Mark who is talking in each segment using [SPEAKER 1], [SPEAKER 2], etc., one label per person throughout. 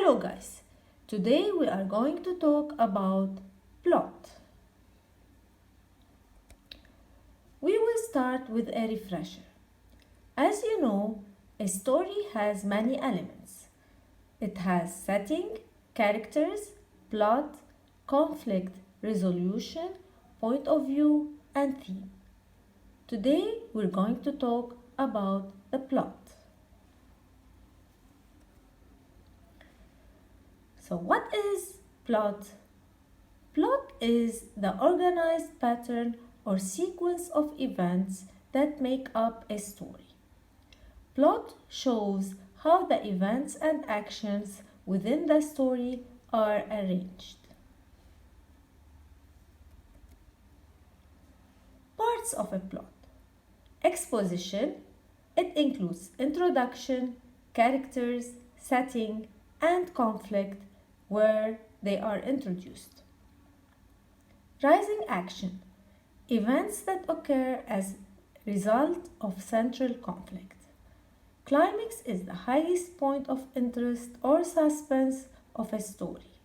[SPEAKER 1] Hello guys, today we are going to talk about plot. We will start with a refresher. As you know, a story has many elements. It has setting, characters, plot, conflict, resolution, point of view, and theme. Today we're going to talk about the plot. So what is plot? Plot is the organized pattern or sequence of events that make up a story. Plot shows how the events and actions within the story are arranged. Parts of a plot. Exposition. It includes introduction, characters, setting, and conflict where they are introduced. Rising action. Events that occur as result of central conflict. Climax is the highest point of interest or suspense of a story.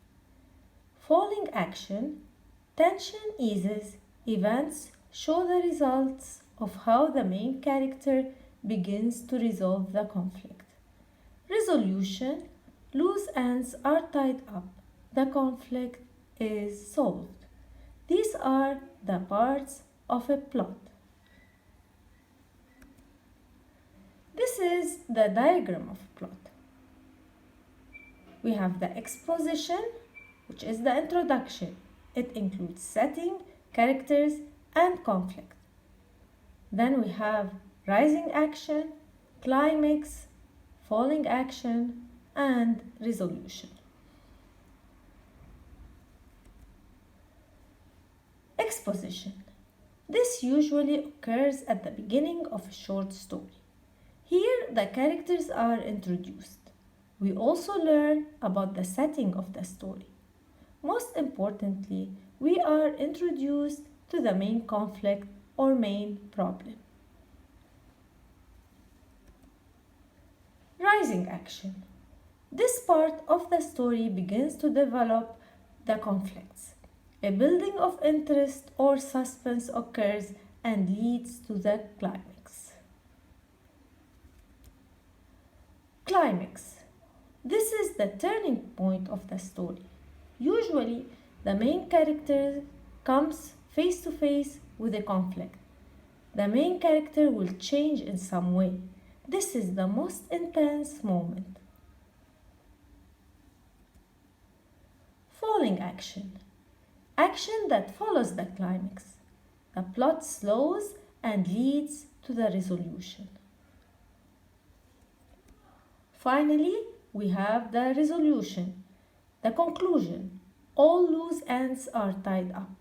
[SPEAKER 1] Falling action. Tension eases. Events show the results of how the main character begins to resolve the conflict. Resolution. Loose ends are tied up. The conflict is solved. These are the parts of a plot. This is the diagram of a plot. We have the exposition, which is the introduction. It includes setting, characters, and conflict. Then we have rising action, climax, falling action, and resolution. Exposition. This usually occurs at the beginning of a short story. Here the characters are introduced. We also learn about the setting of the story. Most importantly, we are introduced to the main conflict or main problem. Rising action. This part of the story begins to develop the conflicts. A building of interest or suspense occurs and leads to the climax. Climax. This is the turning point of the story. Usually, the main character comes face to face with a conflict. The main character will change in some way. This is the most intense moment. Falling action. Action that follows the climax. The plot slows and leads to the resolution. Finally, we have the resolution, the conclusion. All loose ends are tied up.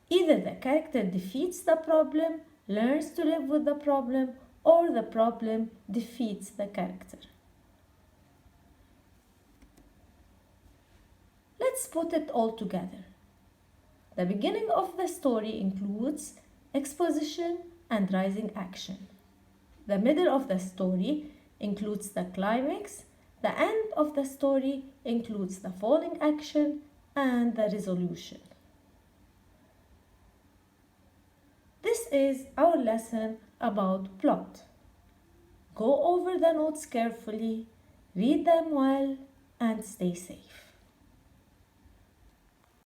[SPEAKER 1] Either the character defeats the problem, learns to live with the problem, or the problem defeats the character. Let's put it all together. The beginning of the story includes exposition and rising action. The middle of the story includes the climax. The end of the story includes the falling action and the resolution. This is our lesson about plot. Go over the notes carefully, read them well, and stay safe.